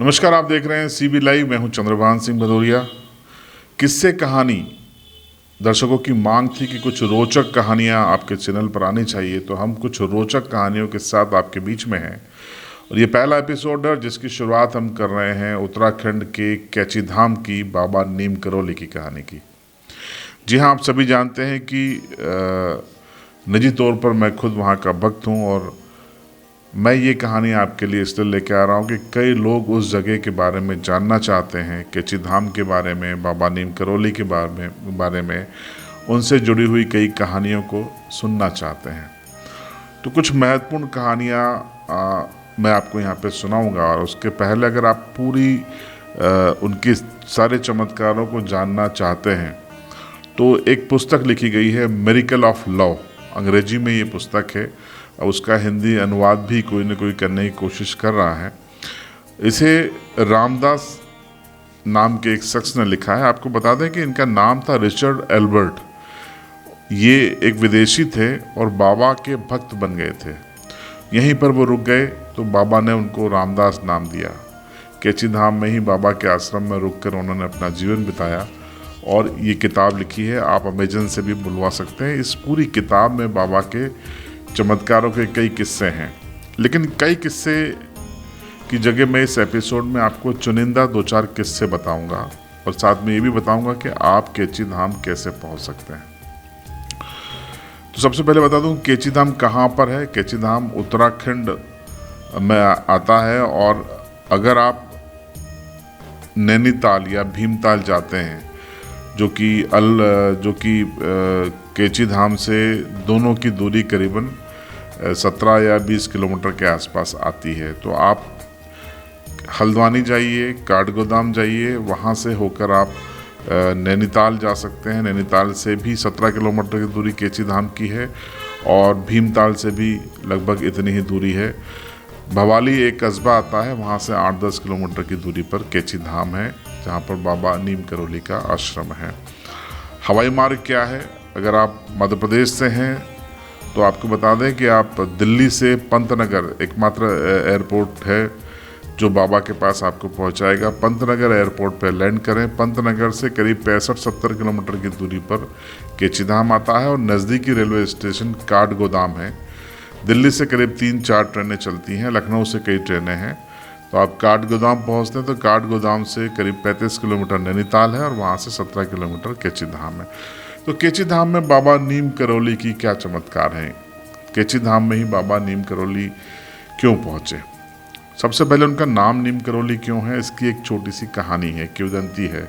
नमस्कार, आप देख रहे हैं सीबी लाइव। मैं हूं चंद्रभान सिंह भदौरिया। किस्से कहानी दर्शकों की मांग थी कि कुछ रोचक कहानियां आपके चैनल पर आनी चाहिए, तो हम कुछ रोचक कहानियों के साथ आपके बीच में हैं। और ये पहला एपिसोड है जिसकी शुरुआत हम कर रहे हैं उत्तराखंड के कैची धाम की बाबा नीम करोली की कहानी की। जी हाँ, आप सभी जानते हैं कि निजी तौर पर मैं खुद वहाँ का भक्त हूँ और मैं ये कहानी आपके लिए इसलिए लेके आ रहा हूँ कि कई लोग उस जगह के बारे में जानना चाहते हैं, कैची धाम के बारे में, बाबा नीम करोली के बारे में उनसे जुड़ी हुई कई कहानियों को सुनना चाहते हैं। तो कुछ महत्वपूर्ण कहानियाँ मैं आपको यहाँ पे सुनाऊंगा, और उसके पहले अगर आप पूरी उनके सारे चमत्कारों को जानना चाहते हैं तो एक पुस्तक लिखी गई है, मिरेकल ऑफ लव। अंग्रेजी में ये पुस्तक है, उसका हिंदी अनुवाद भी कोई न कोई करने की कोशिश कर रहा है। इसे रामदास नाम के एक शख्स ने लिखा है। आपको बता दें कि इनका नाम था रिचर्ड एल्बर्ट। ये एक विदेशी थे और बाबा के भक्त बन गए थे। यहीं पर वो रुक गए तो बाबा ने उनको रामदास नाम दिया। कैची धाम में ही बाबा के आश्रम में रुककर उन्होंने अपना जीवन बिताया और ये किताब लिखी है। आप अमेजन से भी बुलवा सकते हैं। इस पूरी किताब में बाबा के चमत्कारों के कई किस्से हैं, लेकिन कई किस्से की जगह मैं इस एपिसोड में आपको चुनिंदा 2-4 किस्से बताऊंगा और साथ में ये भी बताऊंगा कि आप कैची धाम कैसे पहुंच सकते हैं। तो सबसे पहले बता दूं कैची धाम कहाँ पर है। कैची धाम उत्तराखंड में आता है, और अगर आप नैनीताल या भीमताल जाते हैं, जो कि कैची धाम से दोनों की दूरी करीबन 17 या 20 किलोमीटर के आसपास आती है, तो आप हल्द्वानी जाइए, काठगोदाम जाइए, वहाँ से होकर आप नैनीताल जा सकते हैं। नैनीताल से भी 17 किलोमीटर की दूरी कैची धाम की है, और भीमताल से भी लगभग इतनी ही दूरी है। भवाली एक कस्बा आता है, वहाँ से 8-10 किलोमीटर की दूरी पर कैची धाम है, जहाँ पर बाबा नीम करोली का आश्रम है। हवाई मार्ग क्या है? अगर आप मध्य प्रदेश से हैं तो आपको बता दें कि आप दिल्ली से पंतनगर एकमात्र एयरपोर्ट है जो बाबा के पास आपको पहुंचाएगा। पंतनगर एयरपोर्ट पर लैंड करें। पंतनगर से करीब 65-70 किलोमीटर की दूरी पर कैची धाम आता है, और नज़दीकी रेलवे स्टेशन काठगोदाम है। दिल्ली से करीब 3-4 ट्रेनें चलती हैं, लखनऊ से कई ट्रेनें हैं। तो आप काठगोदाम पहुंचते हैं तो काठगोदाम से करीब 35 किलोमीटर नैनीताल है, और वहाँ से 17 किलोमीटर कैची धाम है। तो कैची धाम में बाबा नीम करोली की क्या चमत्कार हैं? कैची धाम में ही बाबा नीम करोली क्यों पहुँचे? सबसे पहले उनका नाम नीम करोली क्यों है, इसकी एक छोटी सी कहानी है, किंवदंती है।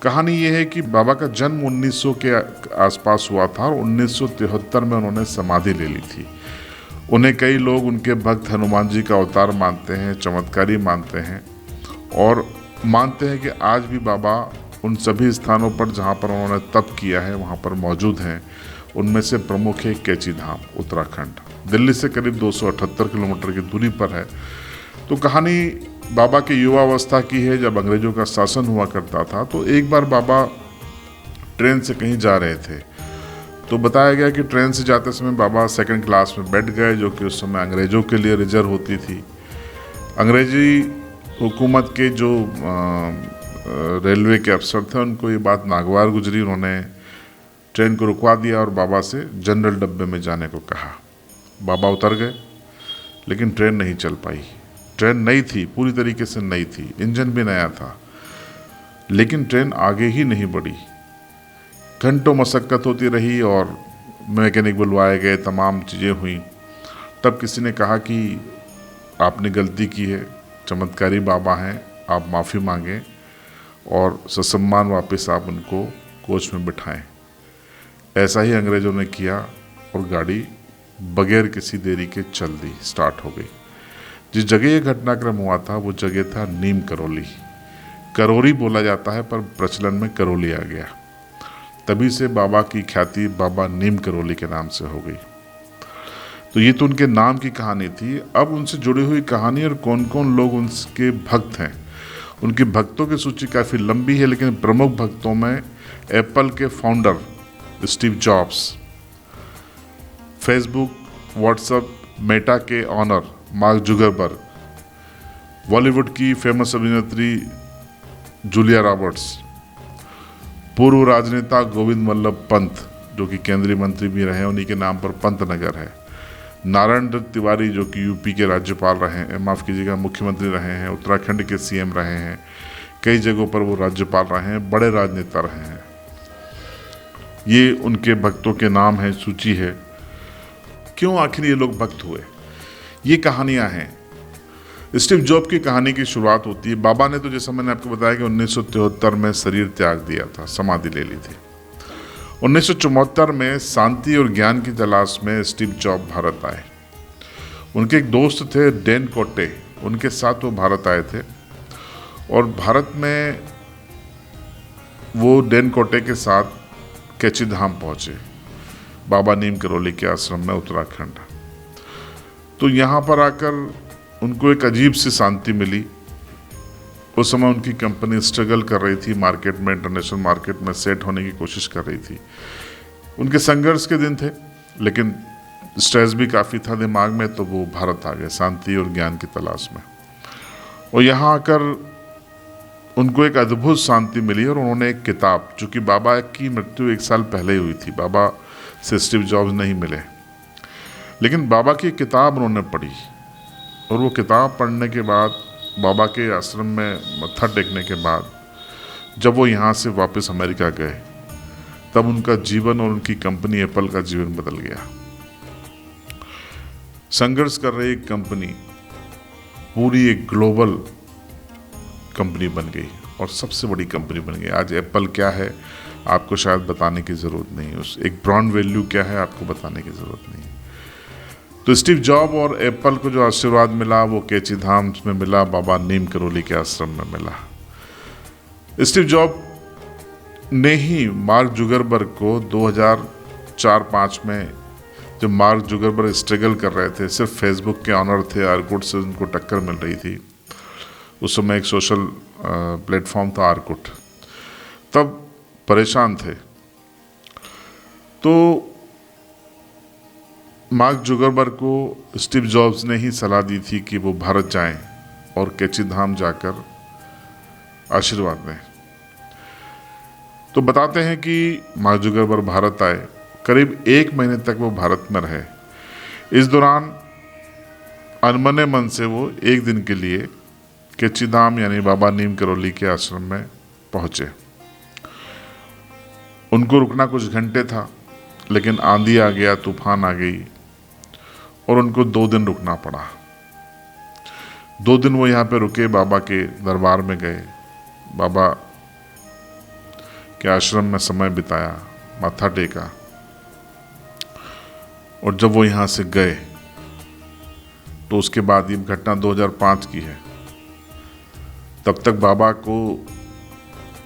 कहानी ये है कि बाबा का जन्म 1900 के आसपास हुआ था, और 1973 में उन्होंने समाधि ले ली थी। उन्हें कई लोग उनके भक्त हनुमान जी का अवतार मानते हैं, चमत्कारी मानते हैं, और मानते हैं कि आज भी बाबा उन सभी स्थानों पर जहाँ पर उन्होंने तप किया है वहाँ पर मौजूद हैं। उनमें से प्रमुख है कैची धाम, उत्तराखंड। दिल्ली से करीब 278 किलोमीटर की दूरी पर है। तो कहानी बाबा की युवावस्था की है, जब अंग्रेजों का शासन हुआ करता था। तो एक बार बाबा ट्रेन से कहीं जा रहे थे, तो बताया गया कि ट्रेन से जाते समय बाबा सेकंड क्लास में बैठ गए, जो कि उस समय अंग्रेज़ों के लिए रिजर्व होती थी। अंग्रेजी हुकूमत के जो रेलवे के अफसर थे, उनको ये बात नागवार गुजरी। उन्होंने ट्रेन को रुकवा दिया और बाबा से जनरल डब्बे में जाने को कहा। बाबा उतर गए, लेकिन ट्रेन नहीं चल पाई। ट्रेन नई थी, पूरी तरीके से नई थी, इंजन भी नया था, लेकिन ट्रेन आगे ही नहीं बढ़ी। घंटों मशक्क़त होती रही और मैकेनिक बुलवाए गए, तमाम चीज़ें हुई। तब किसी ने कहा कि आपने गलती की है, चमत्कारी बाबा हैं, आप माफ़ी मांगें और ससम्मान वापस आप उनको कोच में बिठाएं। ऐसा ही अंग्रेज़ों ने किया और गाड़ी बगैर किसी देरी के चल दी, स्टार्ट हो गई। जिस जगह ये घटनाक्रम हुआ था वो जगह था नीम करोली। करोरी बोला जाता है, पर प्रचलन में करोली आ गया। तभी से बाबा की ख्याति बाबा नीम करोली के नाम से हो गई। तो ये तो उनके नाम की कहानी थी। अब उनसे जुड़ी हुई कहानी और कौन कौन लोग उनके भक्त हैं। उनके भक्तों की सूची काफ़ी लंबी है, लेकिन प्रमुख भक्तों में एप्पल के founder Steve jobs, Facebook, WhatsApp, Meta के ऑनर मार्क जुकरबर्ग, बॉलीवुड की फेमस अभिनेत्री जूलिया रॉबर्ट्स, पूर्व राजनेता गोविंद वल्लभ पंत जो कि केंद्रीय मंत्री भी रहे, उन्हीं के नाम पर पंत नगर है। नारायण दत्त तिवारी जो कि यूपी के राज्यपाल रहे हैं, माफ़ कीजिएगा मुख्यमंत्री रहे हैं, उत्तराखंड के सीएम रहे हैं, कई जगहों पर वो राज्यपाल रहे हैं, बड़े राजनेता रहे हैं। ये उनके भक्तों के नाम है, सूची है। क्यों आखिर ये लोग भक्त हुए, ये कहानियाँ हैं। स्टीव जॉब की कहानी की शुरुआत होती है, बाबा ने तो जैसा मैंने आपको बताया कि 1973 में शरीर त्याग दिया था, समाधि ले ली थी। 1974 में शांति और ज्ञान की तलाश में स्टीव जॉब भारत आए। उनके एक दोस्त थे डैन कोटे, उनके साथ वो भारत आए थे और भारत में वो डैन कोटे के साथ कैची धाम पहुँचे, बाबा नीम करोली के आश्रम में, उत्तराखंड। तो यहाँ पर आकर उनको एक अजीब सी शांति मिली। उस समय उनकी कंपनी स्ट्रगल कर रही थी मार्केट में, इंटरनेशनल मार्केट में सेट होने की कोशिश कर रही थी। उनके संघर्ष के दिन थे, लेकिन स्ट्रेस भी काफ़ी था दिमाग में, तो वो भारत आ गए शांति और ज्ञान की तलाश में। और यहाँ आकर उनको एक अद्भुत शांति मिली और उन्होंने एक किताब, चूँकि बाबा की मृत्यु 1 साल पहले ही हुई थी, बाबा से स्टीव जॉब्स नहीं मिले, लेकिन बाबा की किताब उन्होंने पढ़ी। और वो किताब पढ़ने के बाद, बाबा के आश्रम में मत्था टेकने के बाद, जब वो यहाँ से वापस अमेरिका गए, तब उनका जीवन और उनकी कंपनी एप्पल का जीवन बदल गया। संघर्ष कर रही एक कंपनी पूरी एक ग्लोबल कंपनी बन गई और सबसे बड़ी कंपनी बन गई। आज एप्पल क्या है आपको शायद बताने की ज़रूरत नहीं, उस एक ब्रांड वैल्यू क्या है आपको बताने की ज़रूरत नहीं। तो स्टीव जॉब और एप्पल को जो आशीर्वाद मिला वो कैची धाम में मिला, बाबा नीम करोली के आश्रम में मिला। स्टीव जॉब ने ही मार्क जुगरबर्ग को 2004-05 में, जब मार्क जुगरबर्ग स्ट्रगल कर रहे थे, सिर्फ फेसबुक के ऑनर थे, आर्कुट से उनको टक्कर मिल रही थी। उस समय एक सोशल प्लेटफॉर्म था आर्कुट, तब परेशान थे। तो मार्क जुगरबर्ग को स्टीव जॉब्स ने ही सलाह दी थी कि वो भारत जाएं और कैची धाम जाकर आशीर्वाद दें। तो बताते हैं कि मार्क जुगरबर्ग भारत आए, करीब 1 महीने तक वो भारत में रहे। इस दौरान अनमने मन से वो 1 दिन के लिए कैची धाम यानी बाबा नीम करोली के आश्रम में पहुँचे। उनको रुकना कुछ घंटे था, लेकिन आंधी आ गया, तूफान आ गई और उनको 2 दिन रुकना पड़ा। 2 दिन वो यहाँ पे रुके, बाबा के दरबार में गए, बाबा के आश्रम में समय बिताया, माथा टेका। और जब वो यहाँ से गए तो उसके बाद, ये घटना 2005 की है, तब तक बाबा को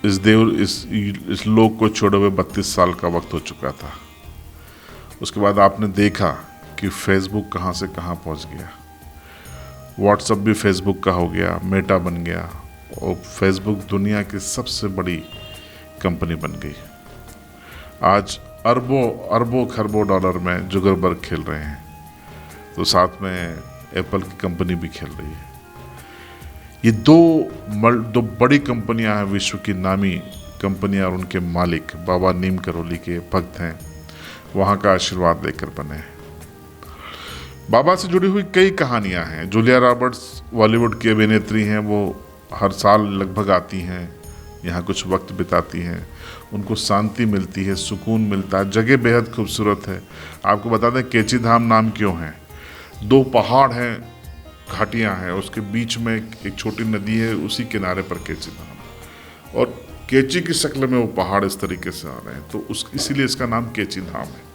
इस लोक को छोड़े हुए 32 साल का वक्त हो चुका था। उसके बाद आपने देखा कि फेसबुक कहाँ से कहाँ पहुँच गया, व्हाट्सएप भी फेसबुक का हो गया, मेटा बन गया और फेसबुक दुनिया की सबसे बड़ी कंपनी बन गई। आज अरबों खरबों डॉलर में जुगरबर्ग खेल रहे हैं, तो साथ में एप्पल की कंपनी भी खेल रही है। ये दो बड़ी कंपनियां हैं, विश्व की नामी कंपनियां, और उनके मालिक बाबा नीम करोली के भक्त हैं, वहाँ का आशीर्वाद लेकर बने हैं। बाबा से जुड़ी हुई कई कहानियां हैं। जूलिया रॉबर्ट्स बॉलीवुड की अभिनेत्री हैं, वो हर साल लगभग आती हैं, यहाँ कुछ वक्त बिताती हैं, उनको शांति मिलती है, सुकून मिलता है, जगह बेहद खूबसूरत है। आपको बता दें कैची धाम नाम क्यों है, 2 पहाड़ हैं, घाटियाँ हैं, उसके बीच में एक छोटी नदी है, उसी किनारे पर कैची धाम, और कैची की शक्ल में वो पहाड़ इस तरीके से आ रहे हैं, तो इसीलिए इसका नाम कैची धाम है।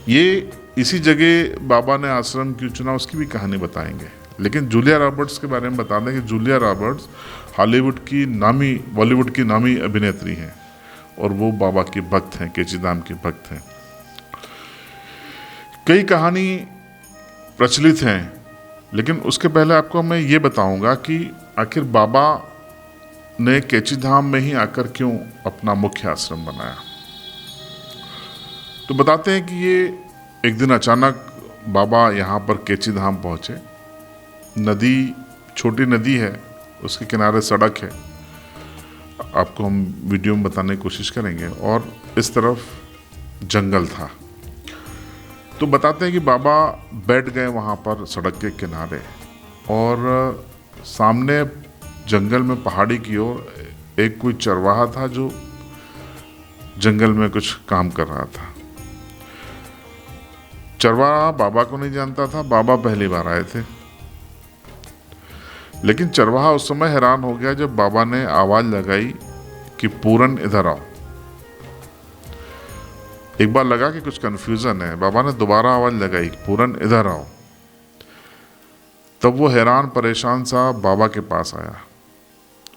ये इसी जगह बाबा ने आश्रम क्यों चुना, उसकी भी कहानी बताएंगे। लेकिन जूलिया रॉबर्ट्स के बारे में बता दें कि जूलिया रॉबर्ट्स बॉलीवुड की नामी अभिनेत्री हैं और वो बाबा के भक्त हैं, कैची धाम के भक्त हैं। कई कहानी प्रचलित हैं, लेकिन उसके पहले आपको मैं ये बताऊंगा कि आखिर बाबा ने कैची धाम में ही आकर क्यों अपना मुख्य आश्रम बनाया। तो बताते हैं कि ये एक दिन अचानक बाबा यहाँ पर कैची धाम पहुँचे। नदी छोटी नदी है, उसके किनारे सड़क है, आपको हम वीडियो में बताने की कोशिश करेंगे, और इस तरफ जंगल था। तो बताते हैं कि बाबा बैठ गए वहाँ पर सड़क के किनारे, और सामने जंगल में पहाड़ी की ओर एक कोई चरवाहा था जो जंगल में कुछ काम कर रहा था। चरवाहा बाबा को नहीं जानता था, बाबा पहली बार आए थे। लेकिन चरवाहा उस समय हैरान हो गया जब बाबा ने आवाज लगाई कि पूरन इधर आओ। एक बार लगा कि कुछ कंफ्यूजन है, बाबा ने दोबारा आवाज लगाई, पूरन इधर आओ। तब वो हैरान परेशान सा बाबा के पास आया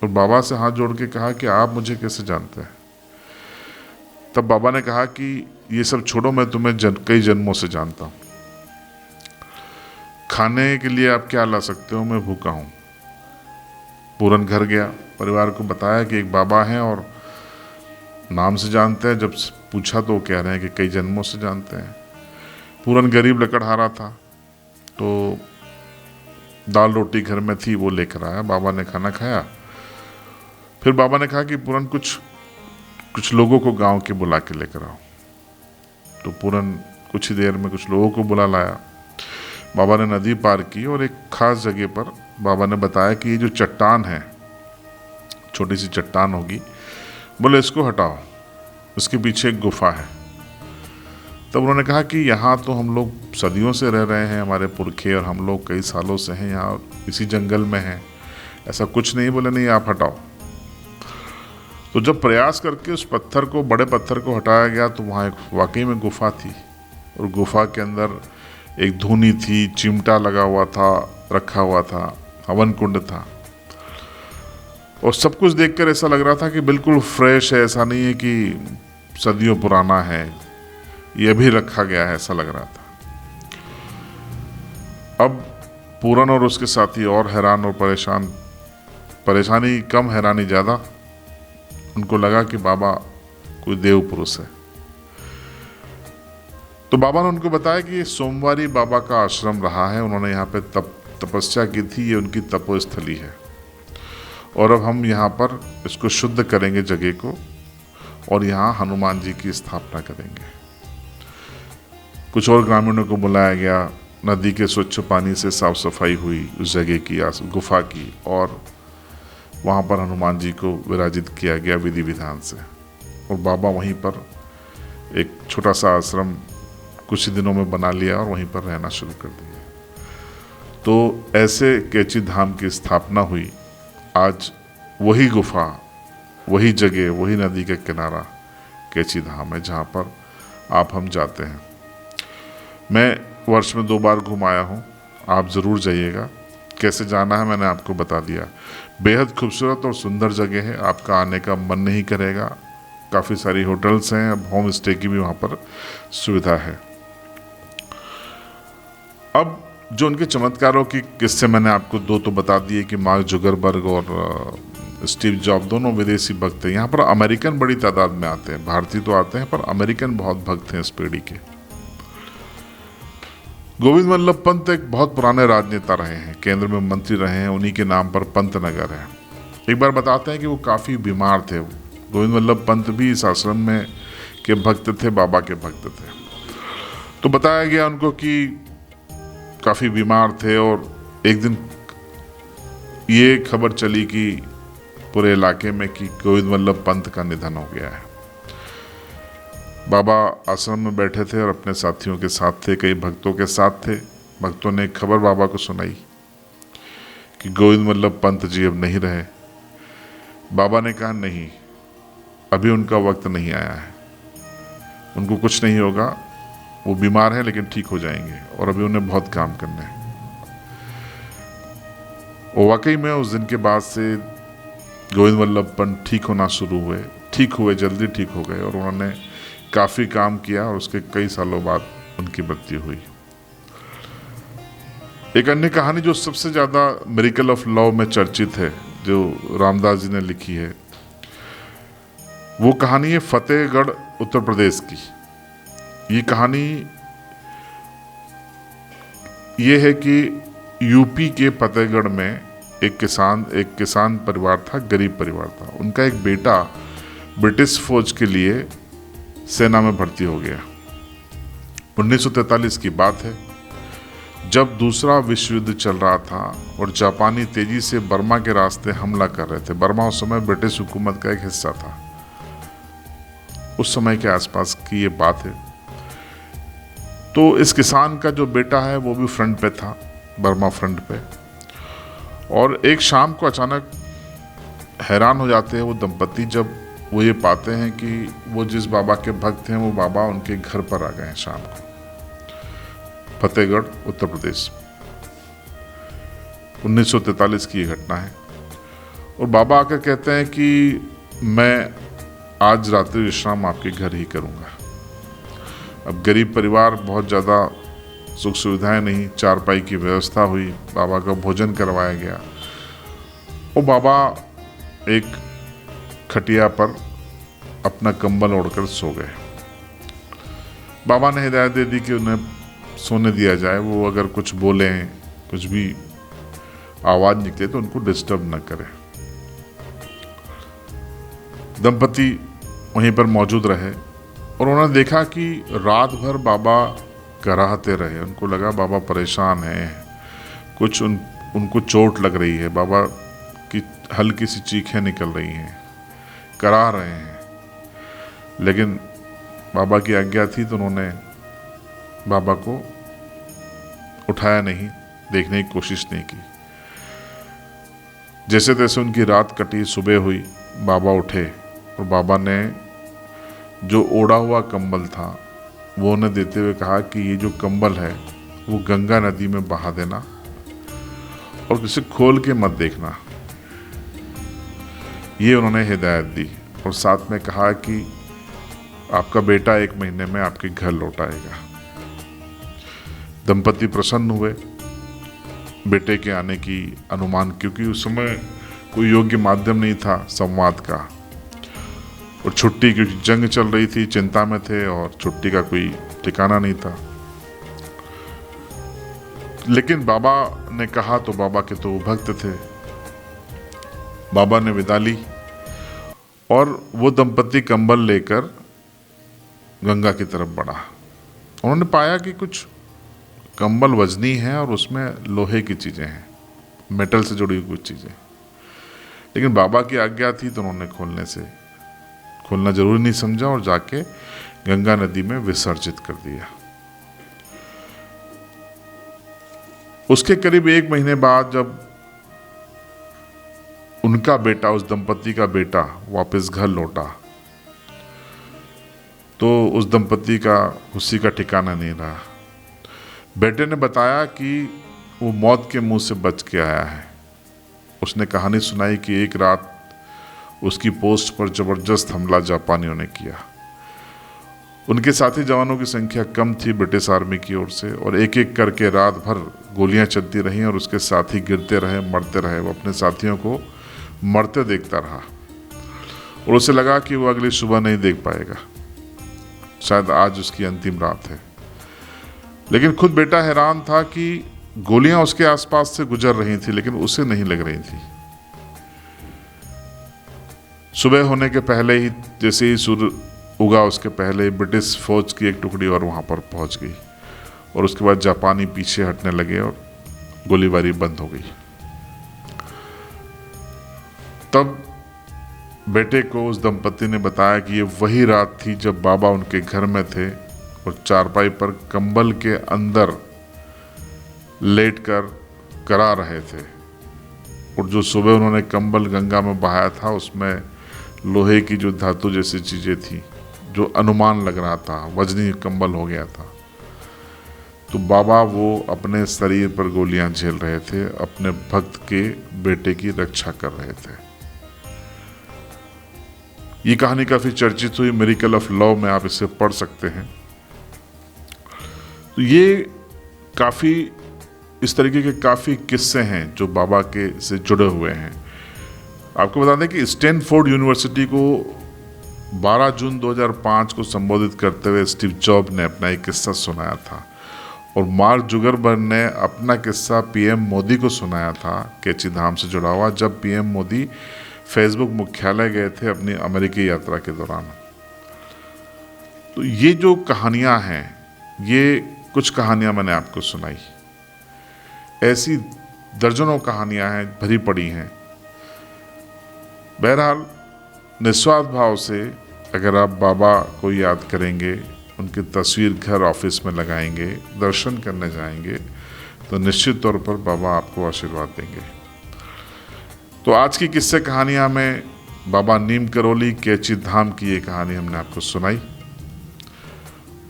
और बाबा से हाथ जोड़ के कहा कि आप मुझे कैसे जानते हैं। तब बाबा ने कहा कि ये सब छोड़ो, मैं तुम्हें कई जन्मों से जानता हूं। खाने के लिए आप क्या ला सकते हो, मैं भूखा हूं। पूरन घर गया, परिवार को बताया कि एक बाबा हैं और नाम से जानते हैं। जब पूछा तो वो कह रहे हैं कि कई जन्मों से जानते हैं। पूरन गरीब लकड़हारा था, तो दाल रोटी घर में थी, वो लेकर आया। बाबा ने खाना खाया। फिर बाबा ने कहा कि पूरन कुछ लोगों को गांव के बुला के लेकर आओ। तो पूरन कुछ ही देर में कुछ लोगों को बुला लाया। बाबा ने नदी पार की और एक खास जगह पर बाबा ने बताया कि ये जो चट्टान है, छोटी सी चट्टान होगी, बोले इसको हटाओ, उसके पीछे एक गुफा है। तब उन्होंने कहा कि यहाँ तो हम लोग सदियों से रह रहे हैं, हमारे पुरखे, और हम लोग कई सालों से हैं यहाँ, इसी जंगल में हैं, ऐसा कुछ नहीं। बोले नहीं, आप हटाओ। तो जब प्रयास करके उस पत्थर को, बड़े पत्थर को हटाया गया, तो वहाँ एक वाकई में गुफा थी, और गुफा के अंदर एक धूनी थी, चिमटा लगा हुआ था, रखा हुआ था, हवन कुंड था, और सब कुछ देखकर ऐसा लग रहा था कि बिल्कुल फ्रेश है, ऐसा नहीं है कि सदियों पुराना है, ये भी रखा गया है, ऐसा लग रहा था। अब पूरन और उसके साथी और हैरान और परेशान, परेशानी कम, हैरानी ज़्यादा। उनको लगा कि बाबा कोई देव पुरुष है। तो बाबा ने उनको बताया कि ये सोमवारी बाबा का आश्रम रहा है, उन्होंने यहाँ पे तपस्या की थी, ये उनकी तपोस्थली है, और अब हम यहाँ पर इसको शुद्ध करेंगे जगह को, और यहाँ हनुमान जी की स्थापना करेंगे। कुछ और ग्रामीणों को बुलाया गया, नदी के स्वच्छ पानी से साफ सफाई हुई उस जगह की, गुफा की, और वहाँ पर हनुमान जी को विराजित किया गया विधि विधान से। और बाबा वहीं पर एक छोटा सा आश्रम कुछ ही दिनों में बना लिया और वहीं पर रहना शुरू कर दिया। तो ऐसे कैची धाम की स्थापना हुई। आज वही गुफा, वही जगह, वही नदी का किनारा कैची धाम है, जहाँ पर आप हम जाते हैं। मैं वर्ष में 2 बार घूम आया हूँ, आप ज़रूर जाइएगा। कैसे जाना है मैंने आपको बता दिया। बेहद खूबसूरत और सुंदर जगह है, आपका आने का मन नहीं करेगा। काफ़ी सारी होटल्स हैं, अब होम स्टे की भी वहाँ पर सुविधा है। अब जो उनके चमत्कारों की किस्से मैंने आपको 2 तो बता दिए कि मार्क जुकरबर्ग और स्टीव जॉब दोनों विदेशी भक्त हैं। यहाँ पर अमेरिकन बड़ी तादाद में आते हैं, भारतीय तो आते हैं, पर अमेरिकन बहुत भक्त हैं इस पीढ़ी के। गोविंद वल्लभ पंत एक बहुत पुराने राजनेता रहे हैं, केंद्र में मंत्री रहे हैं, उन्हीं के नाम पर पंत नगर है। एक बार बताते हैं कि वो काफ़ी बीमार थे। गोविंद वल्लभ पंत भी इस आश्रम में के भक्त थे, बाबा के भक्त थे। तो बताया गया उनको कि काफ़ी बीमार थे, और एक दिन ये खबर चली कि पूरे इलाके में कि गोविंद वल्लभ पंत का निधन हो गया है। बाबा आश्रम में बैठे थे और अपने साथियों के साथ थे, कई भक्तों के साथ थे। भक्तों ने खबर बाबा को सुनाई कि गोविंद वल्लभ पंत जी अब नहीं रहे। बाबा ने कहा नहीं, अभी उनका वक्त नहीं आया है, उनको कुछ नहीं होगा, वो बीमार है लेकिन ठीक हो जाएंगे, और अभी उन्हें बहुत काम करना है। और वाकई में उस दिन के बाद से गोविंद वल्लभ पंत ठीक होना शुरू हुए, जल्दी ठीक हो गए, और उन्होंने काफ़ी काम किया, और उसके कई सालों बाद उनकी मृत्यु हुई। एक अन्य कहानी जो सबसे ज़्यादा मिरेकल ऑफ लव में चर्चित है, जो रामदास जी ने लिखी है, वो कहानी है फतेहगढ़ उत्तर प्रदेश की। ये कहानी ये है कि यूपी के फतेहगढ़ में एक किसान परिवार था, गरीब परिवार था। उनका एक बेटा ब्रिटिश फौज के लिए सेना में भर्ती हो गया। 1943 की बात है, जब दूसरा विश्व युद्ध चल रहा था और जापानी तेजी से बर्मा के रास्ते हमला कर रहे थे। बर्मा उस समय ब्रिटिश हुकूमत का एक हिस्सा था। उस समय के आसपास की ये बात है। तो इस किसान का जो बेटा है वो भी फ्रंट पे था, बर्मा फ्रंट पे। और एक शाम को अचानक हैरान हो जाते हैं वो दंपति, जब वो ये पाते हैं कि वो जिस बाबा के भक्त हैं वो बाबा उनके घर पर आ गए हैं शाम को। फतेहगढ़, उत्तर प्रदेश, 1943 की ये घटना है। और बाबा आकर कहते हैं कि मैं आज रात्रि विश्राम आपके घर ही करूँगा। अब गरीब परिवार, बहुत ज़्यादा सुख सुविधाएं नहीं, चारपाई की व्यवस्था हुई, बाबा का भोजन करवाया गया और बाबा एक खटिया पर अपना कंबल ओढ़कर सो गए। बाबा ने हिदायत दे दी कि उन्हें सोने दिया जाए, वो अगर कुछ बोलें, कुछ भी आवाज़ निकले तो उनको डिस्टर्ब न करें। दंपति वहीं पर मौजूद रहे और उन्होंने देखा कि रात भर बाबा कराहते रहे। उनको लगा बाबा परेशान हैं, कुछ उनको चोट लग रही है, बाबा की हल्की सी चीखें निकल रही हैं, कराह रहे हैं। लेकिन बाबा की आज्ञा थी तो उन्होंने बाबा को उठाया नहीं, देखने की कोशिश नहीं की। जैसे तैसे उनकी रात कटी, सुबह हुई, बाबा उठे और बाबा ने जो ओढ़ा हुआ कंबल था वो उन्हें देते हुए कहा कि ये जो कंबल है वो गंगा नदी में बहा देना और किसी खोल के मत देखना। ये उन्होंने हिदायत दी और साथ में कहा कि आपका बेटा 1 महीने में आपके घर लौट आएगा। दंपति प्रसन्न हुए बेटे के आने की अनुमान, क्योंकि उस समय कोई योग्य माध्यम नहीं था संवाद का, और छुट्टी, क्योंकि जंग चल रही थी, चिंता में थे और छुट्टी का कोई ठिकाना नहीं था। लेकिन बाबा ने कहा तो बाबा के तो भक्त थे। बाबा ने विदा ली और वो दंपति कंबल लेकर गंगा की तरफ बढ़ा। उन्होंने पाया कि कुछ कंबल वजनी है और उसमें लोहे की चीज़ें हैं, मेटल से जुड़ी हुई कुछ चीज़ें। लेकिन बाबा की आज्ञा थी तो उन्होंने खोलना जरूरी नहीं समझा और जाके गंगा नदी में विसर्जित कर दिया। उसके करीब 1 महीने बाद जब उनका बेटा, उस दंपति का बेटा वापस घर लौटा तो उस दंपति का खुशी का ठिकाना नहीं रहा। बेटे ने बताया कि वो मौत के मुंह से बच के आया है। उसने कहानी सुनाई कि एक रात उसकी पोस्ट पर जबरदस्त हमला जापानियों ने किया। उनके साथी जवानों की संख्या कम थी ब्रिटिश आर्मी की ओर से, और एक एक करके रात भर गोलियां चलती रहीं और उसके साथी गिरते रहे, मरते रहे। वो अपने साथियों को मरते देखता रहा और उसे लगा कि वो अगली सुबह नहीं देख पाएगा, शायद आज उसकी अंतिम रात है। लेकिन खुद बेटा हैरान था कि गोलियां उसके आसपास से गुजर रही थी लेकिन उसे नहीं लग रही थी। सुबह होने के पहले ही, जैसे ही सूर्य उगा उसके पहले ही ब्रिटिश फौज की एक टुकड़ी और वहां पर पहुंच गई और उसके बाद जापानी पीछे हटने लगे और गोलीबारी बंद हो गई। तब बेटे को उस दंपति ने बताया कि ये वही रात थी जब बाबा उनके घर में थे और चारपाई पर कंबल के अंदर लेटकर करा रहे थे, और जो सुबह उन्होंने कंबल गंगा में बहाया था उसमें लोहे की जो धातु जैसी चीजें थी, जो अनुमान लग रहा था वजनी कंबल हो गया था। तो बाबा वो अपने शरीर पर गोलियां झेल रहे थे, अपने भक्त के बेटे की रक्षा कर रहे थे। ये कहानी काफी चर्चित हुई, मिरेकल ऑफ लव में आप इसे पढ़ सकते हैं। तो ये काफी इस तरीके के काफी किस्से हैं जो बाबा के से जुड़े हुए हैं। आपको बता दें कि स्टैनफोर्ड यूनिवर्सिटी को 12 जून 2005 को संबोधित करते हुए स्टीव जॉब ने अपना एक किस्सा सुनाया था और मार्क जुगरबर्ग ने अपना किस्सा पीएम मोदी को सुनाया था कैची धाम से जुड़ा हुआ, जब पीएम मोदी फेसबुक मुख्यालय गए थे अपनी अमेरिकी यात्रा के दौरान। तो ये जो कहानियाँ हैं, ये कुछ कहानियाँ मैंने आपको सुनाई, ऐसी दर्जनों कहानियाँ हैं, भरी पड़ी हैं। बहरहाल निस्वार्थ भाव से अगर आप बाबा को याद करेंगे, उनकी तस्वीर घर ऑफिस में लगाएंगे, दर्शन करने जाएंगे, तो निश्चित तौर पर बाबा आपको आशीर्वाद देंगे। तो आज की किस्से कहानियाँ में बाबा नीम करोली कैची धाम की ये कहानी हमने आपको सुनाई।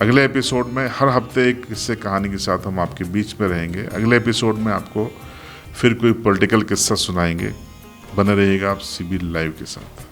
अगले एपिसोड में हर हफ्ते एक किस्से कहानी के साथ हम आपके बीच में रहेंगे। अगले एपिसोड में आपको फिर कोई पॉलिटिकल किस्सा सुनाएंगे। बने रहिएगा आप CB लाइव के साथ।